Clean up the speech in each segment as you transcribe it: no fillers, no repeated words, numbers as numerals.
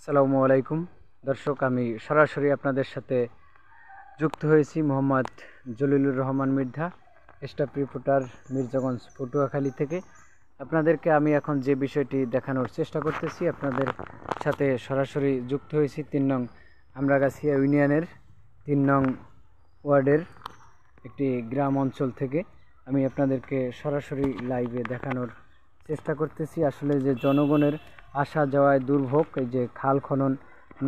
আসসালামু আলাইকুম দর্শক, আমি সরাসরি আপনাদের সাথে যুক্ত হয়েছি মোহাম্মদ জলিলুর রহমান মৃধা, স্টাফ রিপোর্টার, মির্জাগঞ্জ পটুয়াখালী থেকে। আপনাদেরকে আমি এখন যে বিষয়টি দেখানোর চেষ্টা করতেছি, আপনাদের সাথে সরাসরি যুক্ত হয়েছি ৩ নং আমরাগাছিয়া ইউনিয়নের ৩ নং ওয়ার্ডের একটি গ্রাম অঞ্চল থেকে। আমি আপনাদেরকে সরাসরি লাইভে দেখানোর চেষ্টা করতেছি আসলে যে জনগণের আসা যাওয়ায় দুর্ভোগ, এই যে খাল খনন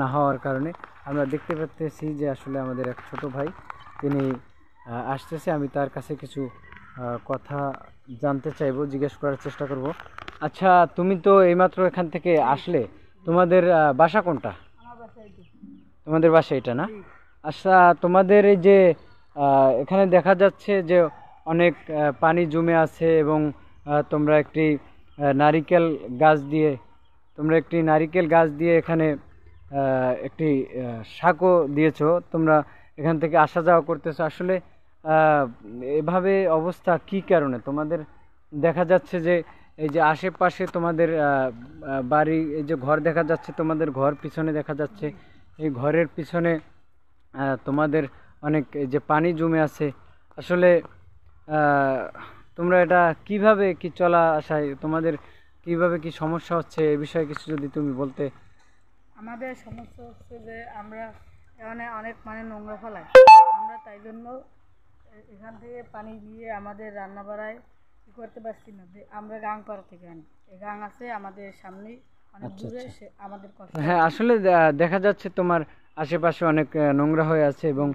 না হওয়ার কারণে আমরা দেখতে পাচ্তেছি যে আসলে আমাদের এক ছোট ভাই তিনি আসতেছে। আমি তার কাছে কিছু কথা জানতে চাইবো, জিজ্ঞেস করার চেষ্টা করব। আচ্ছা, তুমি তো এইমাত্র এখান থেকে আসলে, তোমাদের বাসা কোনটা? তোমাদের বাসা এটা না? আচ্ছা, তোমাদের এই যে এখানে দেখা যাচ্ছে যে অনেক পানি জমে আছে এবং তোমরা একটি নারিকেল গাছ দিয়ে এখানে একটি সাঁকো দিয়েছো, তোমরা এখান থেকে আসা যাওয়া করতেছো। আসলে এভাবে অবস্থা কি কারণে? তোমাদের দেখা যাচ্ছে যে এই যে আশেপাশে তোমাদের বাড়ি, এই যে ঘর দেখা যাচ্ছে, তোমাদের ঘর পিছনে দেখা যাচ্ছে, এই ঘরের পিছনে তোমাদের অনেক এই যে পানি জমে আছে। আসলে তোমরা এটা কিভাবে কি চলা আসায় তোমাদের কিভাবে কি সমস্যা হচ্ছে, এ বিষয়ে কিছু যদি তুমি বলতে। আমাদের সমস্যা হচ্ছে যে আমরা এখানে অনেক মানে নোংরা ফেলাই, আমরা তাই জন্য এখান থেকে পানি দিয়ে আমাদের রান্না বাড়ায় কি করতে পারছি না, যে আমরা গাং করা থেকে আনি। এই গাং আছে আমাদের সামনেই, অনেক দূরে, আমাদের কষ্ট। হ্যাঁ, আসলে দেখা যাচ্ছে তোমার আশেপাশে অনেক নোংরা হয়ে আছে এবং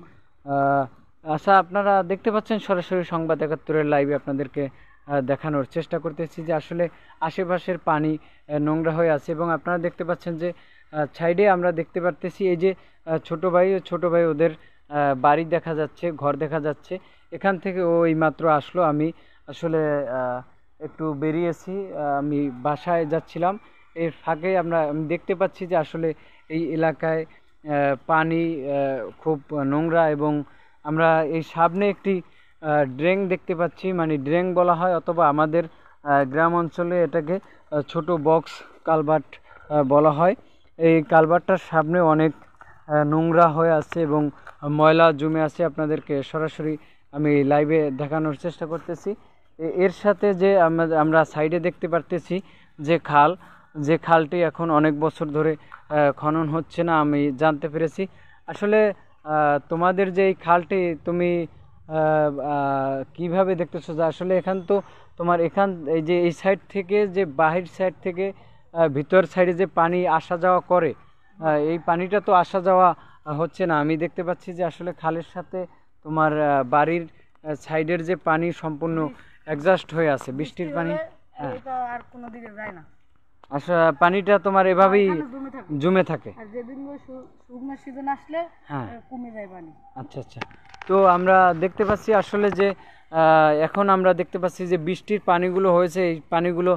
আচ্ছা, আপনারা দেখতে পাচ্ছেন সরাসরি সংবাদ ৭১-এর লাইভে আপনাদেরকে দেখানোর চেষ্টা করতেছি যে আসলে আশেপাশের পানি নোংরা হয়ে আছে এবং আপনারা দেখতে পাচ্ছেন যে সাইডে আমরা দেখতে পারতেছি এই যে ছোট ভাই ওদের বাড়ি দেখা যাচ্ছে, ঘর দেখা যাচ্ছে। এখান থেকে ওই মাত্র আসলো, আমি আসলে একটু বেরিয়েছি, আমি বাসায় যাচ্ছিলাম। এর ফাঁকে আমি দেখতে পাচ্ছি যে আসলে এই এলাকায় পানি খুব নোংরা এবং আমরা এই সামনে একটি ড্রেন দেখতে পাচ্ছি, মানে ড্রেন বলা হয় অথবা আমাদের গ্রাম অঞ্চলে এটাকে ছোট বক্স কালভার্ট বলা হয়। এই কালভার্টটার সামনে অনেক নোংরা হয়ে আছে এবং ময়লা জমে আছে। আপনাদেরকে সরাসরি আমি লাইভে দেখানোর চেষ্টা করতেছি। এর সাথে যে আমরা সাইডে দেখতে পারতেছি যে খালটি এখন অনেক বছর ধরে খনন হচ্ছে না, আমি জানতে পেরেছি। আসলে তোমাদের যে এই খালটি তুমি কিভাবে দেখতেছো যে আসলে এখান তো তোমার এই যে এই সাইড থেকে যে বাহির সাইড থেকে ভিতর সাইডে যে পানি আসা যাওয়া করে, এই পানিটা তো আসা যাওয়া হচ্ছে না। আমি দেখতে পাচ্ছি যে আসলে খালের সাথে তোমার বাড়ির সাইডের যে পানি সম্পূর্ণ অ্যাডজাস্ট হয়ে আছে, বৃষ্টির পানি। হ্যাঁ, আর কোনো দিকে যায় না। আচ্ছা, পানিটা তোমার এভাবেই জমে থাকে। আর যেদিন শুকনো সিজন আসলে কমে যায় পানি। আচ্ছা, তো আমরা দেখতে পাচ্ছি আসলে যে এখন আমরা দেখতে পাচ্ছি যে বৃষ্টির পানিগুলো হয়েছে, এই পানিগুলো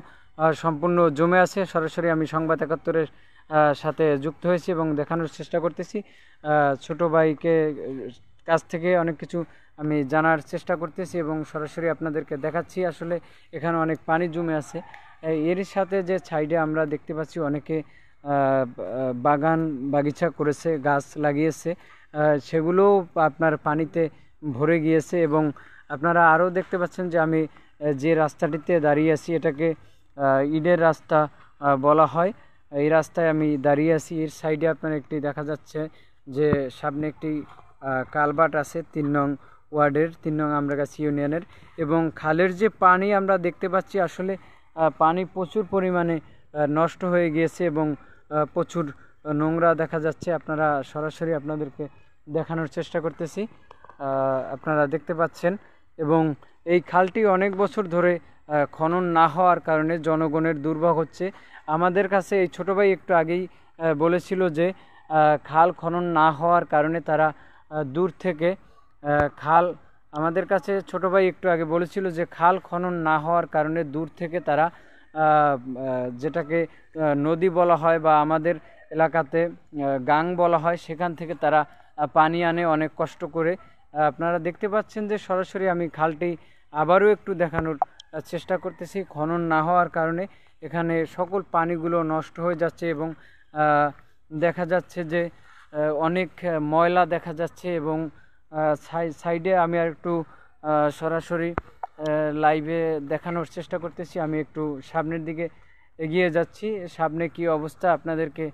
সম্পূর্ণ জমে আছে। সরাসরি আমি সংবাদ ৭১-এর সাথে যুক্ত হয়েছি এবং দেখানোর চেষ্টা করতেছি। ছোট ভাইকে কাছ থেকে অনেক কিছু আমি জানার চেষ্টা করতেছি এবং সরাসরি আপনাদেরকে দেখাচ্ছি আসলে এখানে অনেক পানি জমে আছে। এর সাথে যে সাইডে আমরা দেখতে পাচ্ছি অনেকে বাগিচা করেছে, গাছ লাগিয়েছে, সেগুলো আপনার পানিতে ভরে গিয়েছে এবং আপনারা আরও দেখতে পাচ্ছেন যে আমি যে রাস্তাটিতে দাঁড়িয়ে আছি এটাকে ইটের রাস্তা বলা হয়। এই রাস্তায় আমি দাঁড়িয়ে আছি, এর সাইডে আপনার একটি দেখা যাচ্ছে যে সামনে একটি কালভার্ট আছে ৩ নং ওয়ার্ডের ৩ নং আমরাগাছি ইউনিয়নের। এবং খালের যে পানি আমরা দেখতে পাচ্ছি আসলে পানি প্রচুর পরিমাণে নষ্ট হয়ে গিয়েছে এবং প্রচুর নোংরা দেখা যাচ্ছে। আপনারা সরাসরি আপনাদেরকে দেখানোর চেষ্টা করতেছি, আপনারা দেখতে পাচ্ছেন। এবং এই খালটি অনেক বছর ধরে খনন না হওয়ার কারণে জনগণের দুর্ভোগ হচ্ছে। আমাদের কাছে এই ছোটো ভাই একটু আগেই বলেছিল যে খাল খনন না হওয়ার কারণে তারা দূর থেকে আমাদের কাছে ছোটো ভাই একটু আগে বলেছিল যে খাল খনন না হওয়ার কারণে দূর থেকে তারা যেটাকে নদী বলা হয় বা আমাদের এলাকাতে গাং বলা হয়, সেখান থেকে তারা পানি আনে অনেক কষ্ট করে। আপনারা দেখতে পাচ্ছেন যে সরাসরি আমি খালটি আবারও একটু দেখানোর চেষ্টা করতেছি। খনন না হওয়ার কারণে এখানে সকল পানিগুলো নষ্ট হয়ে যাচ্ছে এবং দেখা যাচ্ছে যে অনেক ময়লা দেখা যাচ্ছে এবং সাইডে আমি আর একটু সরাসরি লাইভে দেখানোর চেষ্টা করতেছি। আমি একটু সামনের দিকে এগিয়ে যাচ্ছি, সামনে কি অবস্থা আপনাদেরকে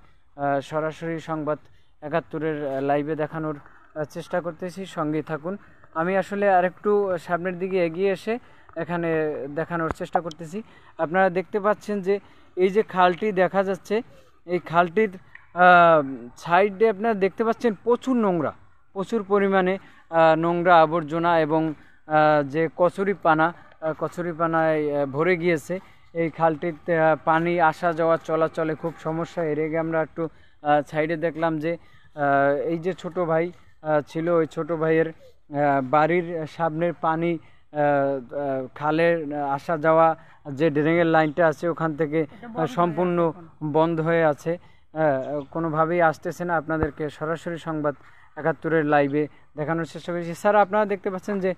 সরাসরি সংবাদ ৭১-এর লাইভে দেখানোর চেষ্টা করতেছি। সঙ্গে থাকুন। আমি আসলে আরেকটু সামনের দিকে এগিয়ে এসে এখানে দেখানোর চেষ্টা করতেছি। আপনারা দেখতে পাচ্ছেন যে এই যে খালটি দেখা যাচ্ছে, এই খালটির সাইডে আপনারা দেখতে পাচ্ছেন প্রচুর নোংরা, প্রচুর পরিমাণে নোংরা আবর্জনা এবং যে কচুরিপানায় ভরে গিয়েছে। এই খালটিতে পানি আসা যাওয়া চলাচলে খুব সমস্যা। এর আগে আমরা একটু সাইডে দেখলাম যে এই যে ছোট ভাই ছিল, ওই ছোট ভাইয়ের বাড়ির সামনের পানি খালের আসা যাওয়া যে ড্রেনের লাইনটা আছে ওখান থেকে সম্পূর্ণ বন্ধ হয়ে আছে, কোনোভাবেই আসতেছে না। আপনাদেরকে সরাসরি সংবাদ ৭১-এর লাইভে দেখানোর চেষ্টা করেছি। স্যার, আপনারা দেখতে পাচ্ছেন যে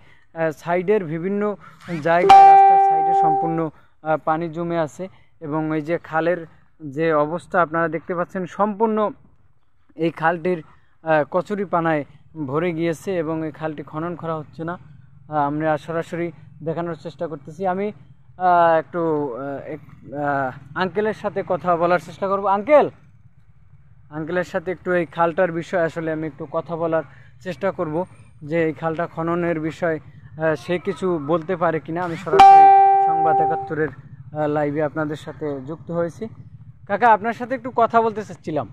সাইডের বিভিন্ন জায়গায় রাস্তার সাইডে সম্পূর্ণ পানি জমে আছে এবং এই যে খালের যে অবস্থা আপনারা দেখতে পাচ্ছেন, সম্পূর্ণ এই খালটির কচুরিপানায় ভরে গিয়েছে এবং এই খালটি খনন করা হচ্ছে না। আমরা সরাসরি দেখানোর চেষ্টা করতেছি। আমি একটু আঙ্কেলের সাথে কথা বলার চেষ্টা করব। আঙ্কেলের সাথে একটু এই খালটার বিষয় আসলে আমি একটু কথা বলার চেষ্টা করব যে এই খালটা খননের বিষয় সে কিছু বলতে পারে কিনা। আমি সরাসরি সংবাদ ৭১-এর লাইভে আপনাদের সাথে যুক্ত হয়েছি। কাকা, আপনার সাথে একটু কথা বলতে চাচ্ছিলাম।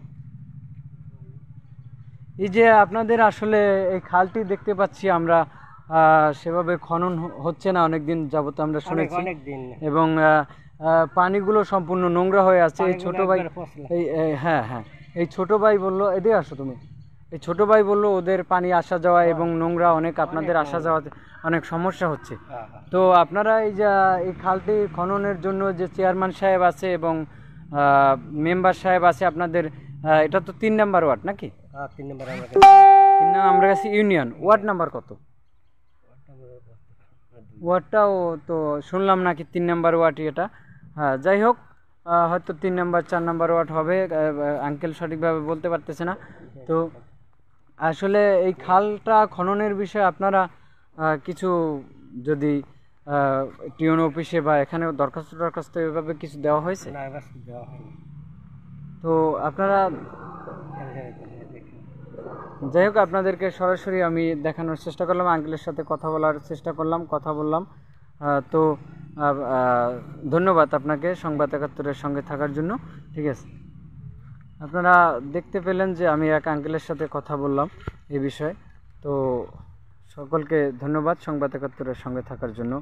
এই যে আপনাদের আসলে এই খালটি দেখতে পাচ্ছি আমরা, সেভাবে খনন হচ্ছে না অনেক দিন যাবত আমরা শুনেছি, এবং পানিগুলো সম্পূর্ণ নোংরা হয়ে আছে। এই ছোট ভাই, হ্যাঁ, এই ছোট ভাই বললো, এদিকে আসো তুমি, এই ছোট ভাই বললো ওদের পানি আসা যাওয়া এবং নোংরা অনেক, আপনাদের আসা যাওয়াতে অনেক সমস্যা হচ্ছে। তো আপনারা এই যে এই খালটি খননের জন্য যে চেয়ারম্যান সাহেব আছে এবং মেম্বার সাহেব আছে আপনাদের, এটা তো ৩ নম্বর ওয়ার্ড নাকি? ৩ নম্বর আমরা কাছে ইউনিয়ন। ওয়ার্ড নাম্বার কত? ওয়ার্ডটাও তো শুনলাম নাকি ৩ নম্বর ওয়ার্ডই এটা। হ্যাঁ, যাই হোক, হয়তো ৩ নম্বর ৪ নম্বর ওয়ার্ড হবে, আঙ্কেল সঠিকভাবে বলতে পারতেছে না। তো আসলে এই খালটা খননের বিষয়ে আপনারা কিছু যদি টিউন অফিসে বা এখানে দরখাস্ত এভাবে কিছু দেওয়া হয়েছে? তো আপনারা, যাই হোক, আপনাদেরকে সরাসরি আমি দেখানোর চেষ্টা করলাম, আঙ্কেলের সাথে কথা বলার চেষ্টা করলাম, কথা বললাম। তো ধন্যবাদ আপনাকে সংবাদ ৭১-এর সঙ্গে থাকার জন্য। ঠিক আছে, আপনারা দেখতে পেলেন যে আমি এক আঙ্কেলের সাথে কথা বললাম এই বিষয়ে। তো সকলকে ধন্যবাদ সংবাদ ৭১-এর সঙ্গে থাকার জন্য।